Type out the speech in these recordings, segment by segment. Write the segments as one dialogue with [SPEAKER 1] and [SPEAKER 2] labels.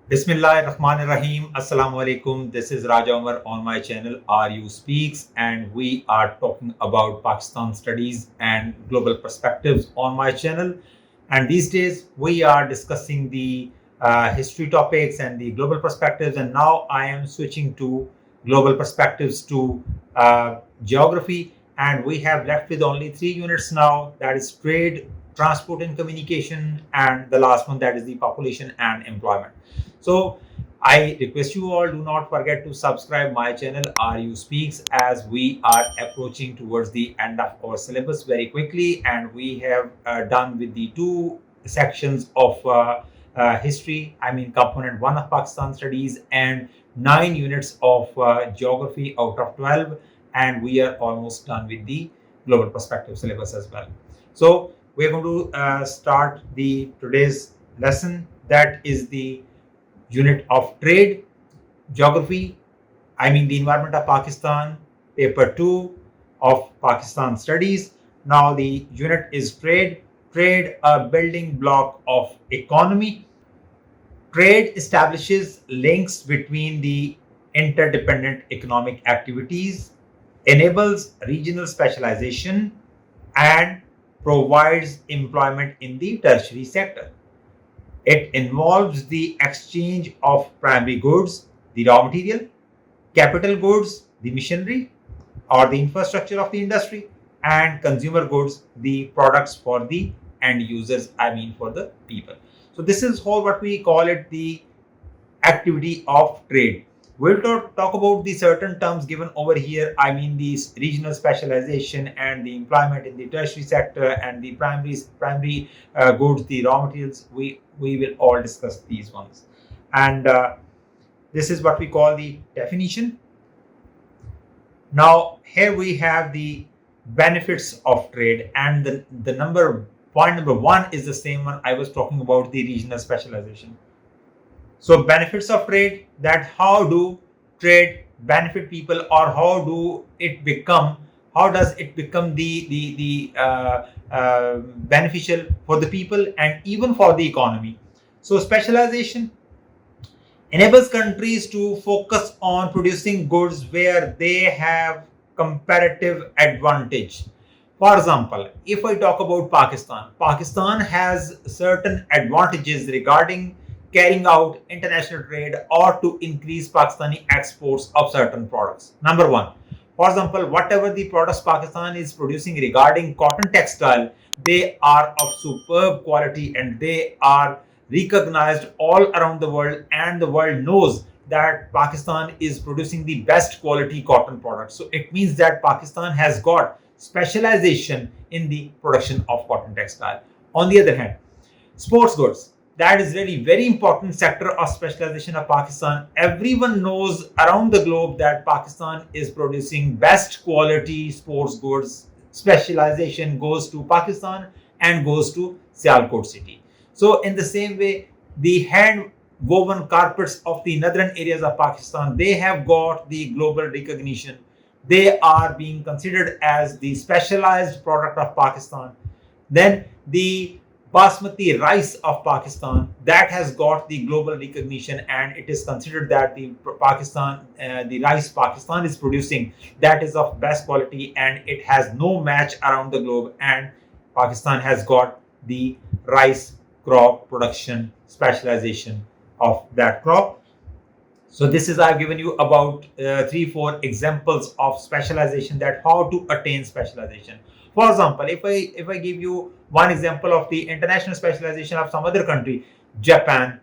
[SPEAKER 1] Bismillahirrahmanirrahim. Assalamu alaikum. This is Raja Umar on my channel RU Speaks, and we are talking about Pakistan studies and global perspectives on my channel. And these days we are discussing the history topics and the global perspectives. And now I am switching to global perspectives to geography. And we have left with only 3 units now, that is trade, transport and communication, and the last one, that is the population and employment. So I request you all, do not forget to subscribe my channel RU Speaks, as we are approaching towards the end of our syllabus very quickly, and we have done with the 2 sections of history, I mean component 1 of Pakistan studies, and 9 units of geography out of 12, and we are almost done with the global perspective syllabus as well. So we're going to start the today's lesson, that is the unit of trade, geography, I mean the environment of Pakistan, paper 2 of Pakistan studies. Now the unit is trade. Trade, a building block of economy. Trade establishes links between the interdependent economic activities, enables regional specialization, and provides employment in the tertiary sector. It involves the exchange of primary goods, the raw material, capital goods, the machinery or the infrastructure of the industry, and consumer goods, the products for the end users, I mean for the people. So this is all what we call it, the activity of trade. We'll talk about the certain terms given over here, I mean the regional specialization and the employment in the tertiary sector and the primary goods, the raw materials. We will all discuss these ones. And this is what we call the definition. Now here we have the benefits of trade, and the point number 1 is the same one I was talking about, the regional specialization. So benefits of trade, that how do trade benefit people, or how does it become the beneficial for the people and even for the economy. So specialization enables countries to focus on producing goods where they have comparative advantage. For example, if I talk about Pakistan has certain advantages regarding carrying out international trade or to increase Pakistani exports of certain products. Number 1, for example, whatever the products Pakistan is producing regarding cotton textile, they are of superb quality and they are recognized all around the world, and the world knows that Pakistan is producing the best quality cotton products. So it means that Pakistan has got specialization in the production of cotton textile. On the other hand, sports goods, that is really very important sector of specialization of Pakistan. Everyone knows around the globe that Pakistan is producing best quality sports goods. Specialization goes to Pakistan and goes to Sialkot city. So in the same way, the hand woven carpets of the northern areas of Pakistan, they have got the global recognition. They are being considered as the specialized product of Pakistan. Then the basmati rice of Pakistan, that has got the global recognition, and it is considered that the rice Pakistan is producing, that is of best quality and it has no match around the globe, and Pakistan has got the rice crop production specialization of that crop. So this is, I've given you about 3-4 examples of specialization, that how to attain specialization. For example, if I give you one example of the international specialization of some other country, Japan,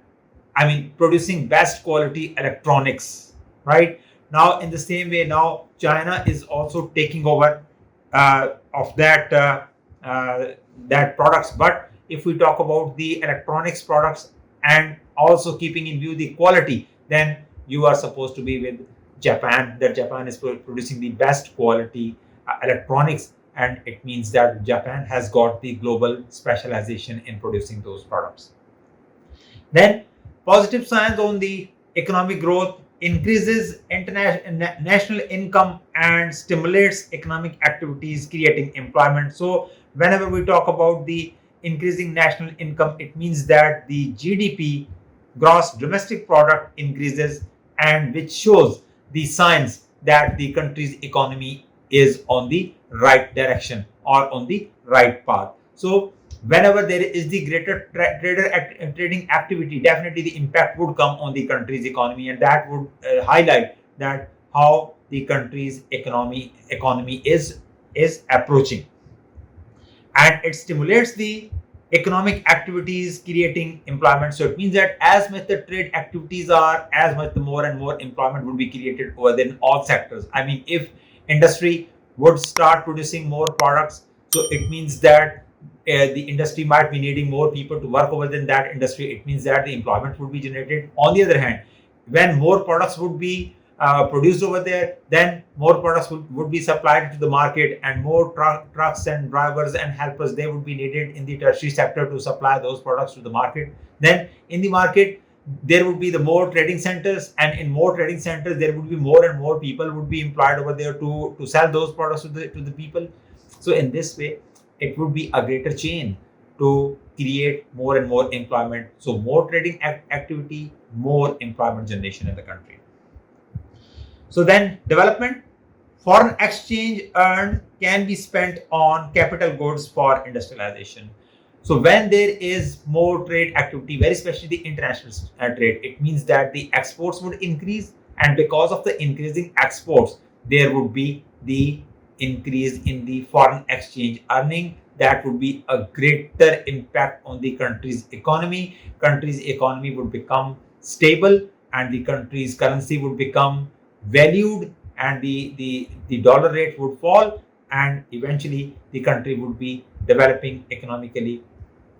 [SPEAKER 1] I mean producing best quality electronics, right? Now in the same way, now China is also taking over of that products. But if we talk about the electronics products and also keeping in view the quality, then you are supposed to be with Japan, that Japan is producing the best quality electronics, and it means that Japan has got the global specialization in producing those products. Then positive signs on the economic growth: increases national income and stimulates economic activities, creating employment. So whenever we talk about the increasing national income, it means that the GDP gross domestic product increases, and which shows the signs that the country's economy is on the right direction or on the right path. So whenever there is the greater trading activity, definitely the impact would come on the country's economy, and that would highlight that how the country's economy is approaching, and it stimulates the economic activities creating employment. So it means that as much the trade activities are, as much the more and more employment would be created within all sectors. I mean, if industry would start producing more products, so it means that the industry might be needing more people to work over in that industry. It means that the employment would be generated. On the other hand, when more products would be produced over there, then more products would be supplied to the market, and more trucks and drivers and helpers, they would be needed in the tertiary sector to supply those products to the market. Then in the market, there would be the more trading centers, and in more trading centers there would be more and more people would be employed over there to sell those products to the people. So in this way, it would be a greater chain to create more and more employment. So more trading activity, more employment generation in the country. So then development, foreign exchange earned can be spent on capital goods for industrialization. So when there is more trade activity, very especially the international trade, it means that the exports would increase, and because of the increasing exports, there would be the increase in the foreign exchange earning. That would be a greater impact on the country's economy. Country's economy would become stable, and the country's currency would become valued, and the dollar rate would fall, and eventually the country would be developing economically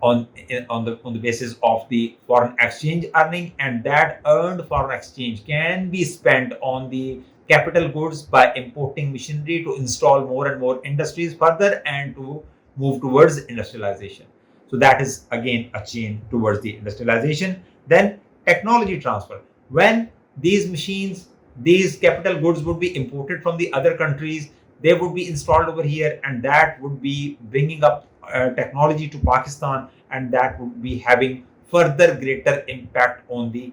[SPEAKER 1] on the basis of the foreign exchange earning, and that earned foreign exchange can be spent on the capital goods by importing machinery to install more and more industries further and to move towards industrialization. So that is again a chain towards the industrialization. Then technology transfer, when these machines, these capital goods would be imported from the other countries, they would be installed over here, and that would be bringing up technology to Pakistan, and that would be having further greater impact on the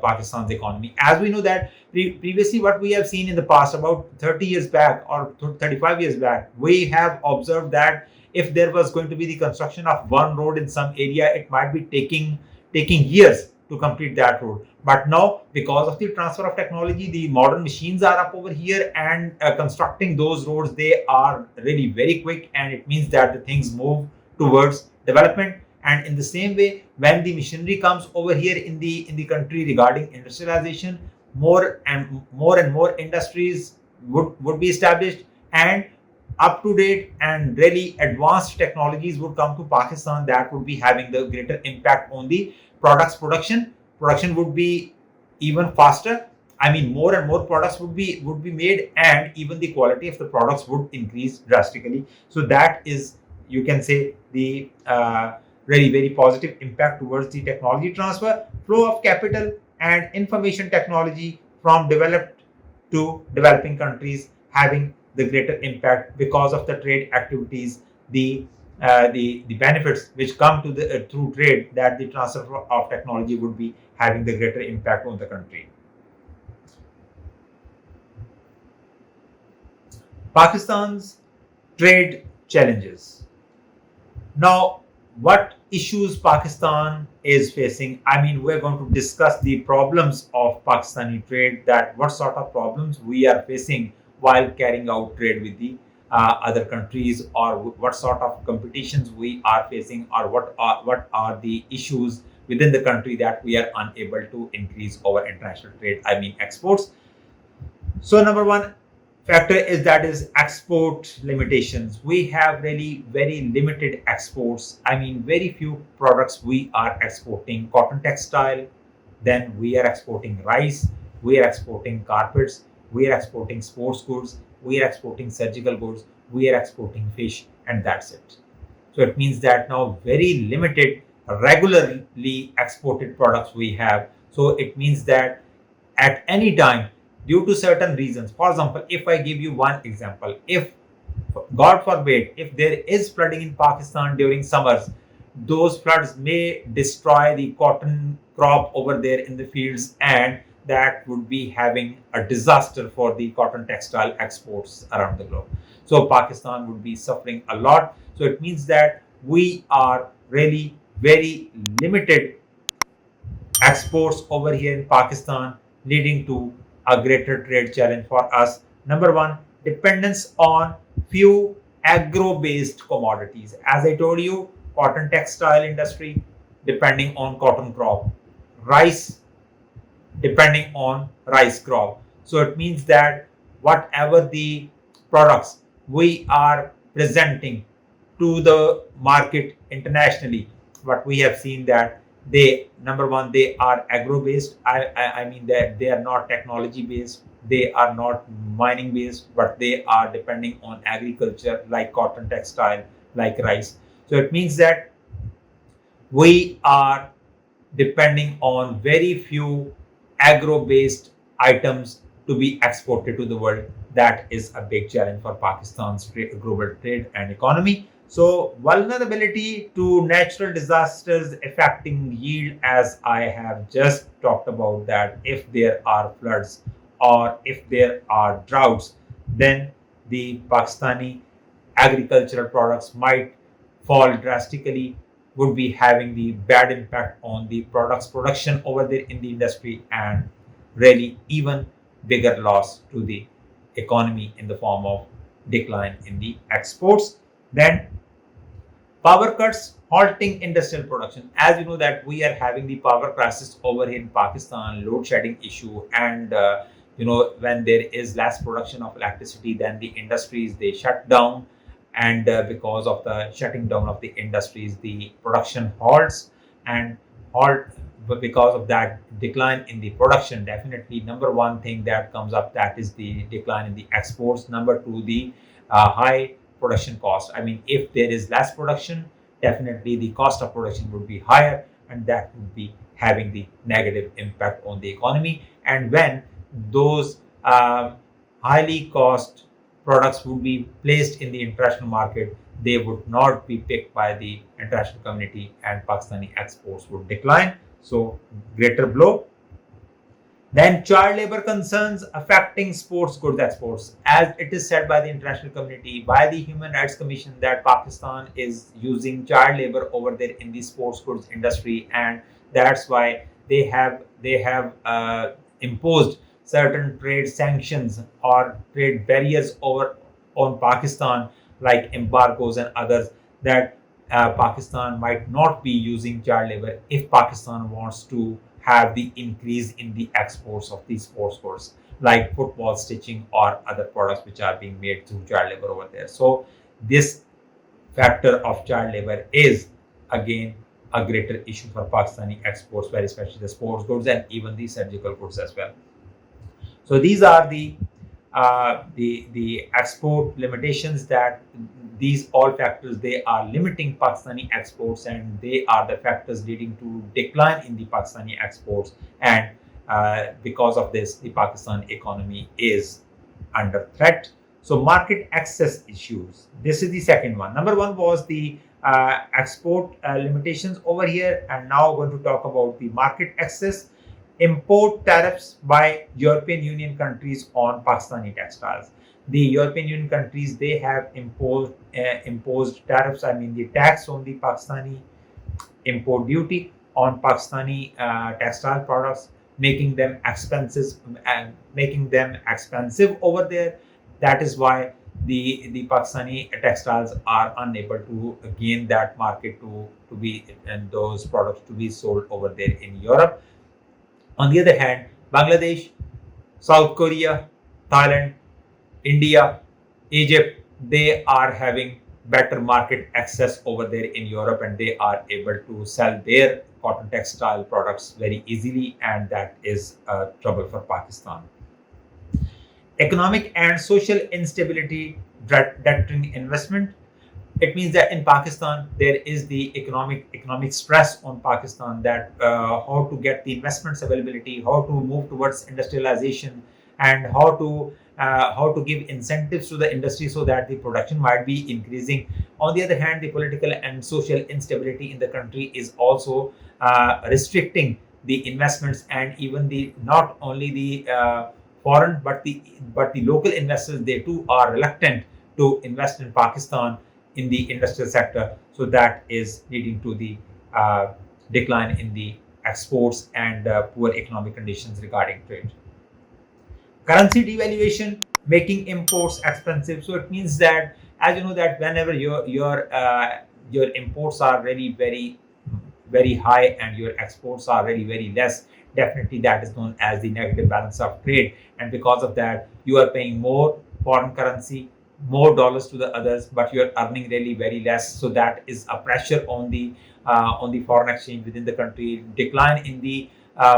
[SPEAKER 1] Pakistan's economy. As we know that previously, what we have seen in the past, about 30 years back or 35 years back, we have observed that if there was going to be the construction of one road in some area, it might be taking years to complete that road. But now, because of the transfer of technology, the modern machines are up over here, and constructing those roads, they are really very quick, and it means that the things move towards development. And in the same way, when the machinery comes over here in the country regarding industrialization, more and more industries would be established, and up to date and really advanced technologies would come to Pakistan, that would be having the greater impact on the products production would be even faster. I mean, more and more products would be made, and even the quality of the products would increase drastically. So that is, you can say, the very very positive impact towards the technology transfer, flow of capital and information technology from developed to developing countries, having the greater impact because of the trade activities, the benefits which come to the through trade, that the transfer of technology would be having the greater impact on the country. Pakistan's trade challenges. Now, what issues Pakistan is facing? I mean, we're going to discuss the problems of Pakistani trade, that what sort of problems we are facing while carrying out trade with the other countries, or what sort of competitions we are facing, or what are the issues within the country that we are unable to increase our international trade, I mean exports. So number one factor is export limitations. We have really very limited exports. I mean, very few products we are exporting. Cotton textile, then we are exporting rice, we are exporting carpets, we are exporting sports goods, we are exporting surgical goods, we are exporting fish, and that's it. So it means that now very limited regularly exported products we have. So it means that at any time, due to certain reasons, for example, if I give you one example, if God forbid, if there is flooding in Pakistan during summers, those floods may destroy the cotton crop over there in the fields, and that would be having a disaster for the cotton textile exports around the globe. So Pakistan would be suffering a lot. So it means that we are really very limited exports over here in Pakistan, leading to a greater trade challenge for us. Number one, dependence on few agro-based commodities. As I told you, cotton textile industry depending on cotton crop, rice depending on rice crop. So it means that whatever the products we are presenting to the market internationally, what we have seen that they, number one, they are agro based. I mean that they are not technology based, they are not mining based, but they are depending on agriculture like cotton textile, like rice. So it means that we are depending on very few agro-based items to be exported to the world. That is a big challenge for Pakistan's global trade and economy. So vulnerability to natural disasters affecting yield, as I have just talked about, that if there are floods or if there are droughts, then the Pakistani agricultural products might fall drastically, would be having the bad impact on the products production over there in the industry, and really even bigger loss to the economy in the form of decline in the exports. Then power cuts halting industrial production. As you know that we are having the power crisis over here in Pakistan, load shedding issue, and when there is less production of electricity, then the industries they shut down, and because of the shutting down of the industries, the production halts, and halt. But because of that decline in the production, definitely number one thing that comes up, that is the decline in the exports. Number two, the high production cost. I mean, if there is less production, definitely the cost of production would be higher, and that would be having the negative impact on the economy. And when those highly cost products would be placed in the international market, they would not be picked by the international community, and Pakistani exports would decline. So, greater blow. Then child labor concerns affecting sports goods exports. As it is said by the international community, by the Human Rights Commission, that Pakistan is using child labor over there in the sports goods industry, and that's why they have imposed certain trade sanctions or trade barriers over on Pakistan, like embargoes and others, that Pakistan might not be using child labor if Pakistan wants to have the increase in the exports of these sports goods like football stitching or other products which are being made through child labor over there. So this factor of child labor is again a greater issue for Pakistani exports, very especially the sports goods and even the surgical goods as well. So these are the export limitations, that these all factors they are limiting Pakistani exports, and they are the factors leading to decline in the Pakistani exports. And because of this, the Pakistan economy is under threat. So market access issues. This is the second one. Number one was the export limitations over here, and now we're going to talk about the market access. Import tariffs by European Union countries on Pakistani textiles. The European Union countries they have imposed tariffs. I mean the tax on the Pakistani import duty on Pakistani textile products, making them expensive over there. That is why the Pakistani textiles are unable to gain that market to be, and those products to be sold over there in Europe. On the other hand, Bangladesh, South Korea, Thailand, India, Egypt, they are having better market access over there in Europe, and they are able to sell their cotton textile products very easily, and that is trouble for Pakistan. Economic and social instability deterring investment. It means that in Pakistan there is the economic stress on Pakistan, that how to get the investments availability, how to move towards industrialization, and how to how to give incentives to the industry so that the production might be increasing. On the other hand, the political and social instability in the country is also restricting the investments, and even the not only the foreign but the local investors, they too are reluctant to invest in Pakistan in the industrial sector. So that is leading to the decline in the exports and poor economic conditions regarding trade. Currency devaluation making imports expensive. So it means that, as you know, that whenever your imports are really very high and your exports are very less, definitely that is known as the negative balance of trade, and because of that you are paying more foreign currency, more dollars to the others, but you are earning really very less. So that is a pressure on the foreign exchange within the country. Decline in the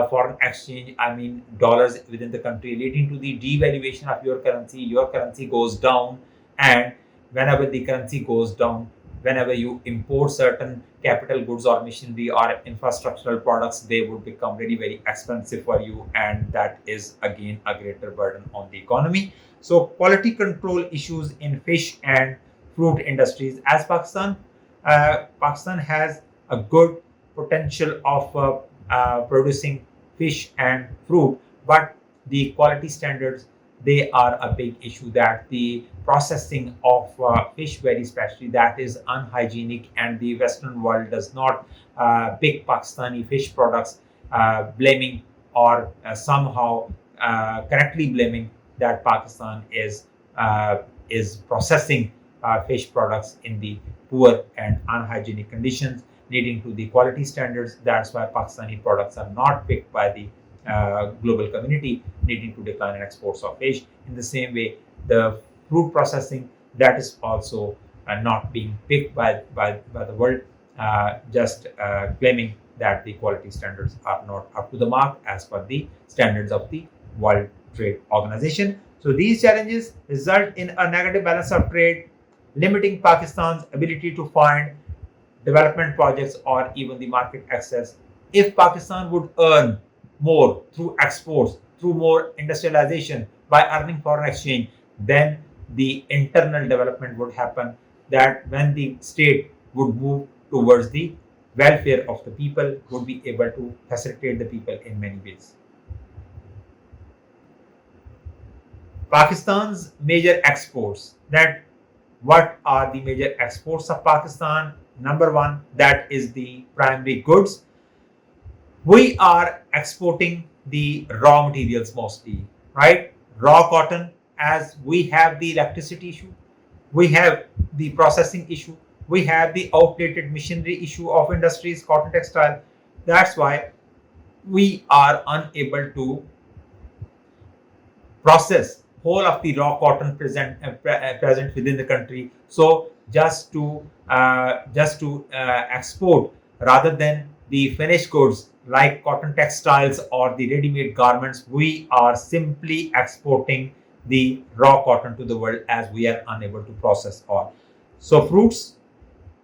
[SPEAKER 1] foreign exchange, I mean dollars within the country, leading to the devaluation of your currency goes down. And whenever the currency goes down, whenever you import certain capital goods or machinery or infrastructural products, they would become very expensive for you, and that is again a greater burden on the economy. So quality control issues in fish and fruit industries. As Pakistan has a good potential of producing fish and fruit, but the quality standards, they are a big issue. That the processing of fish, very especially, that is unhygienic, and the Western world does not pick Pakistani fish products, blaming or somehow correctly blaming that Pakistan is processing fish products in the poor and unhygienic conditions, leading to the quality standards. That's why Pakistani products are not picked by the global community, leading to decline in exports of fish. In the same way, the fruit processing, that is also not being picked by the world, just claiming that the quality standards are not up to the mark as per the standards of the World Trade Organization. So these challenges result in a negative balance of trade, limiting Pakistan's ability to fund development projects or even the market access. If Pakistan would earn more through exports, through more industrialization, by earning foreign exchange, then the internal development would happen. That when the state would move towards the welfare of the people, would be able to facilitate the people in many ways. Pakistan's major exports. That what are the major exports of Pakistan? Number one, that is the primary goods. We are exporting the raw materials mostly, right? Raw cotton, as we have the electricity issue, we have the processing issue, we have the outdated machinery issue of industries, cotton textile. That's why we are unable to process whole of the raw cotton present within the country. So just to export rather than the finished goods like cotton textiles or the ready-made garments, we are simply exporting the raw cotton to the world, as we are unable to process all. So fruits,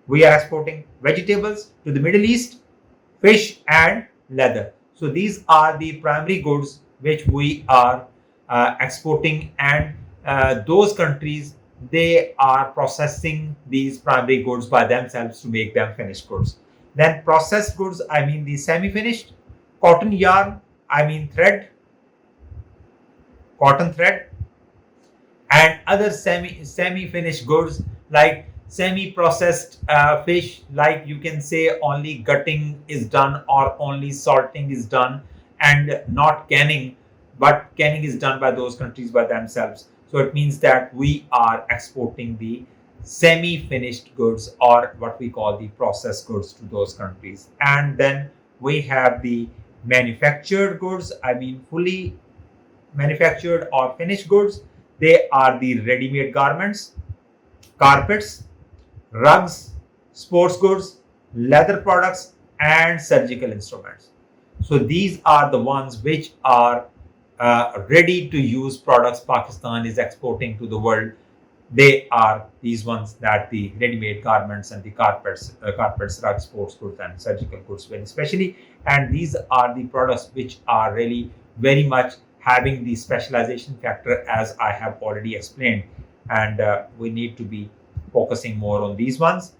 [SPEAKER 1] we are exporting vegetables to the Middle East, fish and leather. So these are the primary goods which we are exporting, and those countries, they are processing these primary goods by themselves to make them finished goods. Then processed goods, I mean the semi-finished, cotton yarn, I mean cotton thread, and other semi-finished goods like semi-processed fish, like you can say only gutting is done or only salting is done, and not canning, but canning is done by those countries by themselves. So it means that we are exporting the semi-finished goods, or what we call the processed goods, to those countries. And then we have the manufactured goods, I mean fully manufactured or finished goods. They are the ready-made garments, carpets, rugs, sports goods, leather products, and surgical instruments. So these are the ones which are ready to use products Pakistan is exporting to the world. They are these ones, that the ready-made garments and the carpets, rugs, sports goods, and surgical goods, very especially. And these are the products which are really very much having the specialization factor, as I have already explained, and we need to be focusing more on these ones.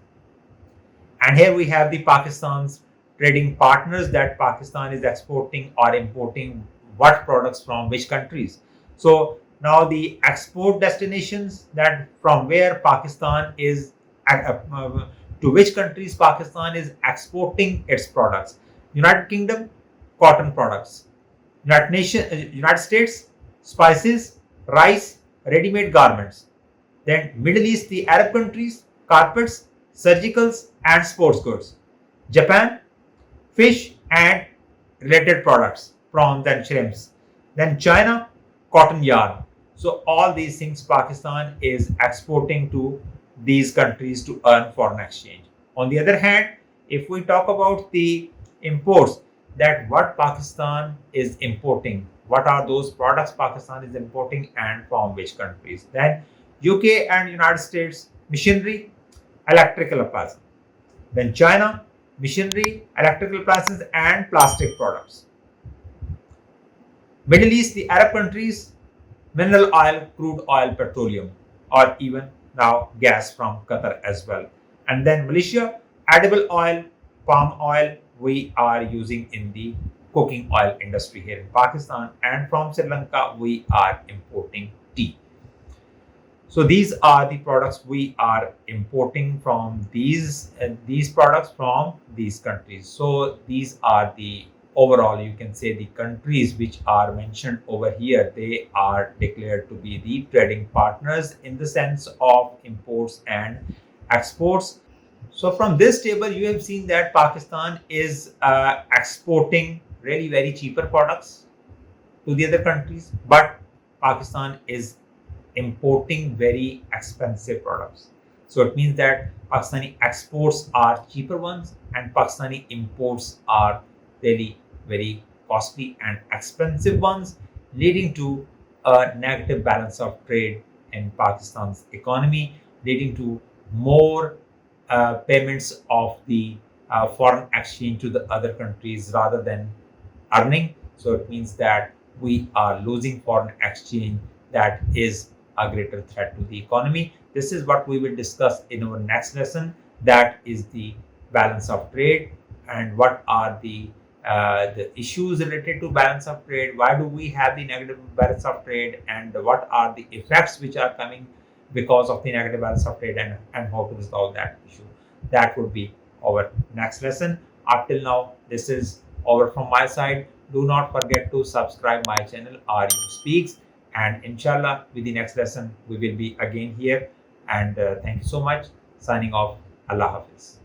[SPEAKER 1] And here we have the Pakistan's trading partners, that Pakistan is exporting or importing what products from which countries. So now the export destinations, that from where Pakistan is to which countries Pakistan is exporting its products. United Kingdom, cotton products. United States, spices, rice, ready-made garments. Then Middle East, the Arab countries, carpets, surgicals, and sports goods. Japan, fish and related products, prawns and shrimps. Then China, cotton yarn. So all these things Pakistan is exporting to these countries to earn foreign exchange. On the other hand, if we talk about the imports, that what Pakistan is importing, what are those products Pakistan is importing and from which countries? Then UK and United States, machinery, electrical appliances. Then China, machinery, electrical appliances and plastic products. Middle East, the Arab countries, mineral oil, crude oil, petroleum, or even now gas from Qatar as well. And then Malaysia, edible oil, palm oil, we are using in the cooking oil industry here in Pakistan. And from Sri Lanka, we are importing tea. So these are the products we are importing from these products from these countries. So these are the overall, you can say, the countries which are mentioned over here. They are declared to be the trading partners in the sense of imports and exports. So from this table, you have seen that Pakistan is exporting really very cheaper products to the other countries, but Pakistan is importing very expensive products. So it means that Pakistani exports are cheaper ones and Pakistani imports are really very costly and expensive ones, leading to a negative balance of trade in Pakistan's economy, leading to more payments of the foreign exchange to the other countries rather than earning. So it means that we are losing foreign exchange, that is a greater threat to the economy. This is what we will discuss in our next lesson, that is the balance of trade and what are the issues related to balance of trade, why do we have the negative balance of trade, and what are the effects which are coming because of the negative balance of trade, and how to resolve that issue. That would be our next lesson. Up till now, this is over from my side. Do not forget to subscribe my channel RU Speaks, and inshallah with the next lesson we will be again here. And thank you so much. Signing off. Allah Hafiz.